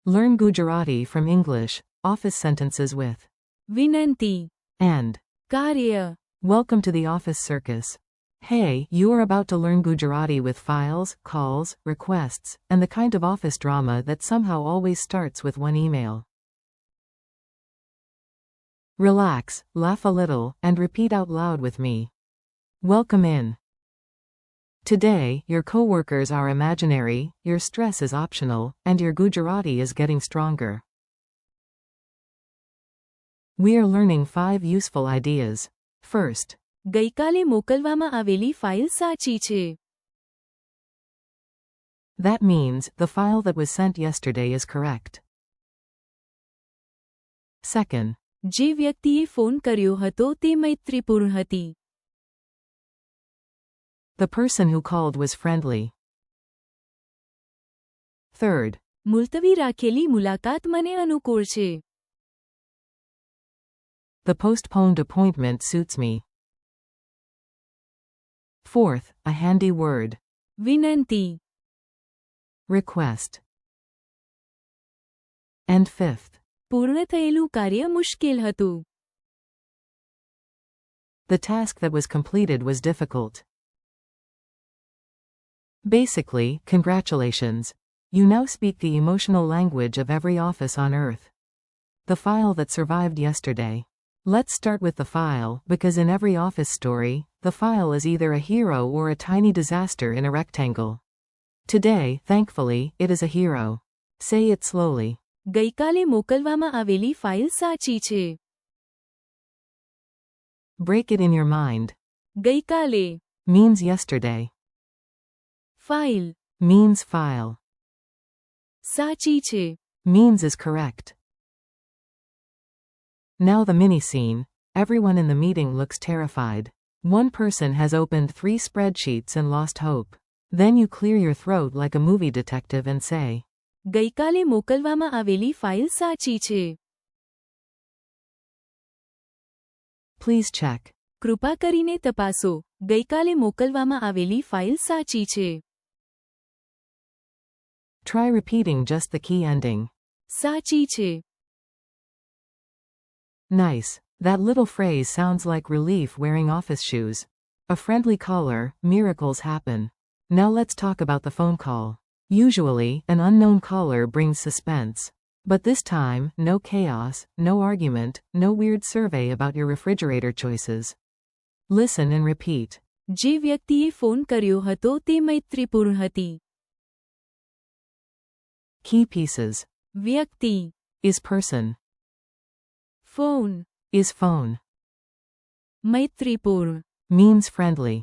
Learn Gujarati from English, office sentences with विनंती, and. कार्य, Welcome to the office circus. Hey, you are about to learn Gujarati with files, calls, requests, and the kind of office drama that somehow always starts with one email. Relax, laugh a little, and repeat out loud with me. Welcome in. Today, your coworkers are imaginary, your stress is optional, and your Gujarati is getting stronger. We are learning 5 useful ideas. First, ગઈકાલે મોકલવામાં આવેલી file સાચી છે. that means the file that was sent yesterday is correct. Second, જે વ્યક્તિએ phone કર્યો હતો તે મૈત્રીપૂર્ણ હતી. the person who called was friendly. Third, મુલતવી રાખેલી મુલાકાત મને અનુકૂળ છે. the postponed appointment suits me. Fourth, a handy word. વિનંતી, Request. And fifth, પૂર્ણ થયેલું કાર્ય મુશ્કેલ હતું. the task that was completed was difficult. Basically, congratulations. You now speak the emotional language of every office on earth. The file that survived yesterday. Let's start with the file, because in every office story, the file is either a hero or a tiny disaster in a rectangle. Today, thankfully, it is a hero. Say it slowly. ગઈકાલે મોકલવામાં આવેલી file સાચી છે. Break it in your mind. ગઈકાલે, Means yesterday. File, Means file. સાચી છે. Means is correct. Now the mini scene. Everyone in the meeting looks terrified. One person has opened 3 spreadsheets and lost hope. Then you clear your throat like a movie detective and say, ગઈકાલે મોકલવામાં આવેલી file સાચી છે. please check. કૃપા કરીને તપાસો. ગઈકાલે મોકલવામાં આવેલી ફાઇલ સાચી છે. Try repeating just the key ending. સાચી છે. Nice. That little phrase sounds like relief wearing office shoes. A friendly caller, miracles happen. Now let's talk about the phone call. Usually, an unknown caller brings suspense. But this time, no chaos, no argument, no weird survey about your refrigerator choices. Listen and repeat. જે વ્યક્તિએ phone કર્યો હતો તે મૈત્રીપૂર્ણ હતી. Key pieces. વ્યક્તિ, Is person. Phone, Is phone. મૈત્રીપૂર્ણ, Means friendly.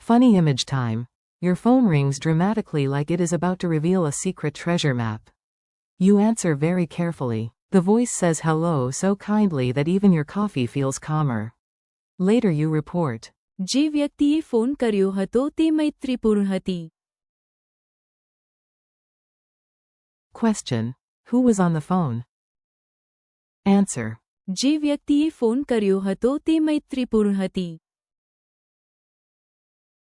Funny image time. Your phone rings dramatically like it is about to reveal a secret treasure map. You answer very carefully. The voice says hello so kindly that even your coffee feels calmer. Later you report. જે વ્યક્તિએ phone કર્યો હતો તે મૈત્રીપૂર્ણ હતી. Question. Who was on the phone? Answer. જે વ્યક્તિએ phone કર્યો હતો તે મૈત્રીપૂર્ણ હતી.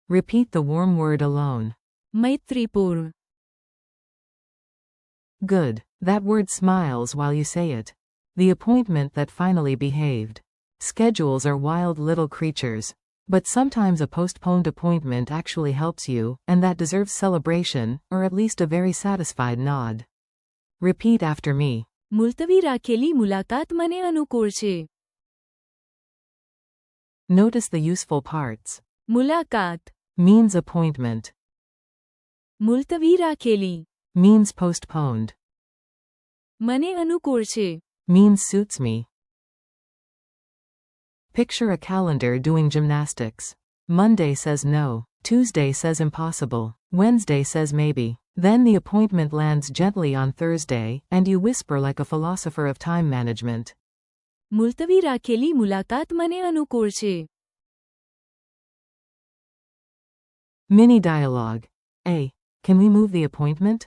Repeat the warm word alone. મૈત્રીપૂર્ણ, Good. That word smiles while you say it. The appointment that finally behaved. Schedules are wild little creatures. But sometimes a postponed appointment actually helps you, and that deserves celebration, or at least a very satisfied nod. Repeat after me. મુલતવી રાખેલી મુલાકાત મને અનુકૂળ છે. Notice the useful parts. મુલાકાત, Means appointment. મુલતવી રાખેલી, Means postponed. મને અનુકૂળ છે. Means suits me. Picture a calendar doing gymnastics. Monday says no. Tuesday says impossible. Wednesday says maybe. Then the appointment lands gently on Thursday, and you whisper like a philosopher of time management. મુલતવી રાખેલી મુલાકાત મને અનુકૂળ છે. Mini dialogue. A. Can we move the appointment?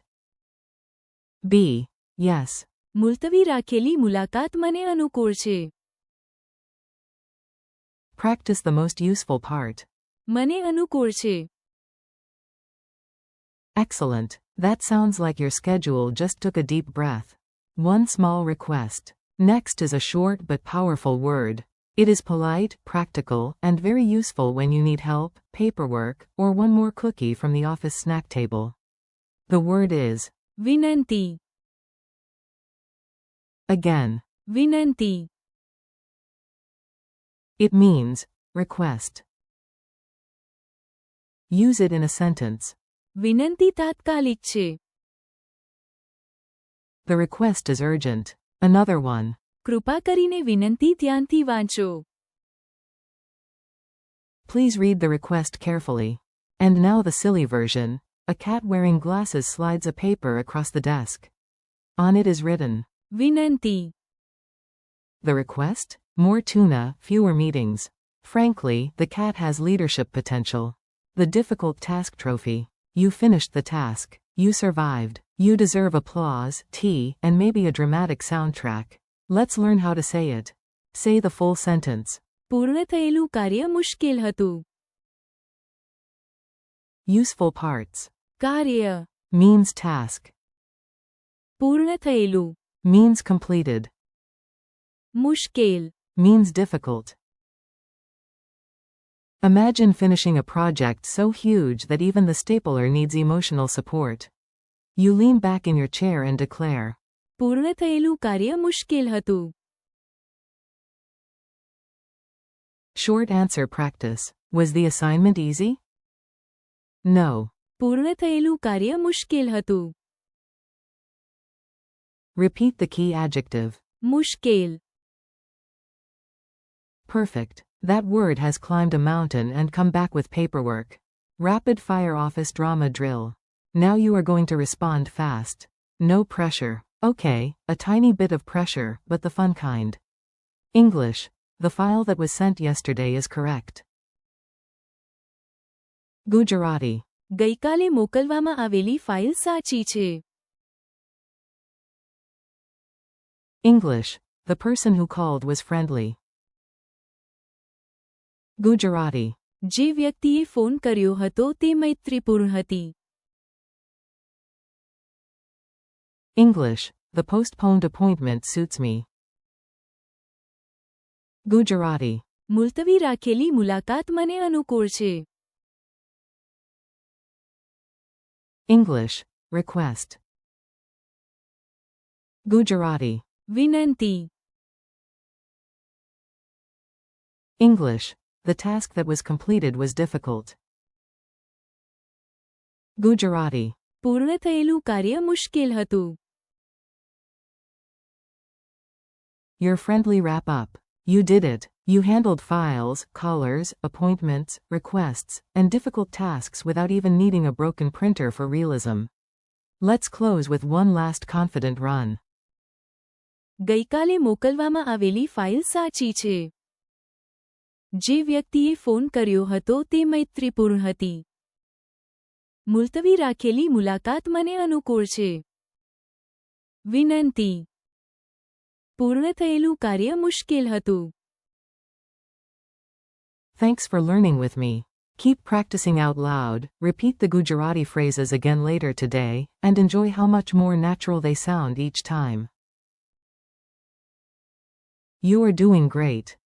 B. Yes. મુલતવી રાખેલી મુલાકાત મને અનુકૂળ છે. Practice the most useful part. મને અનુકૂળ છે. Excellent. That sounds like your schedule just took a deep breath. One small request. Next is a short but powerful word. It is polite, practical, and very useful when you need help, paperwork, or one more cookie from the office snack table. The word is विनंती. again. विनंती. It means request. Use it in a sentence. વિનંતી તાત્કાલિક છે. The request is urgent. Another one. કૃપા કરીને વિનંતી ધ્યાનથી વાંચો. Please read the request carefully. And now the silly version. A cat wearing glasses slides a paper across the desk. On it is written વિનંતી. the request? More tuna, fewer meetings. Frankly, the cat has leadership potential. The difficult task trophy. You finished the task. You survived. You deserve applause, tea, and maybe a dramatic soundtrack. Let's learn how to say it. Say the full sentence. પૂર્ણ થયેલું કાર્ય મુશ્કેલ હતું. Useful parts. કાર્ય. Means task. પૂર્ણ થયેલું. Means completed. મુશ્કેલ. Means difficult. Imagine finishing a project so huge that even the stapler needs emotional support. You lean back in your chair and declare, પૂર્ણ થયેલું કાર્ય મુશ્કેલ હતું. Short answer practice. Was the assignment easy? No. પૂર્ણ થયેલું કાર્ય મુશ્કેલ હતું. Repeat the key adjective. મુશ્કેલ. Perfect. That word has climbed a mountain and come back with paperwork. Rapid fire office drama drill. Now you are going to respond fast. No pressure. Okay, a tiny bit of pressure, but the fun kind. English. The file that was sent yesterday is correct. Gujarati. ગઈકાલે મોકલવામાં આવેલી file સાચી છે. English. The person who called was friendly. Gujarati. જે વ્યક્તિએ phone કર્યો હતો તે મૈત્રીપૂર્ણ હતી. English. The postponed appointment suits me. Gujarati. મુલતવી રાખેલી મુલાકાત મને અનુકૂળ છે. English. Request. Gujarati. વિનંતી. English. The task that was completed was difficult. Gujarati. પૂર્ણ થયેલું કાર્ય મુશ્કેલ હતું. Your friendly wrap up. You did it. You handled files, callers, appointments, requests, and difficult tasks without even needing a broken printer for realism. Let's close with one last confident run. ગઈકાલે મોકલવામાં આવેલી file સાચી છે. જે વ્યક્તિએ phone કર્યો હતો તે મૈત્રીપૂર્ણ હતી. મુલતવી રાખેલી મુલાકાત મને અનુકૂળ છે. વિનંતી. પૂર્ણ થયેલું કાર્ય મુશ્કેલ હતું. Thanks for learning with me. Keep practicing out loud, repeat the Gujarati phrases again later today, and enjoy how much more natural they sound each time. You are doing great.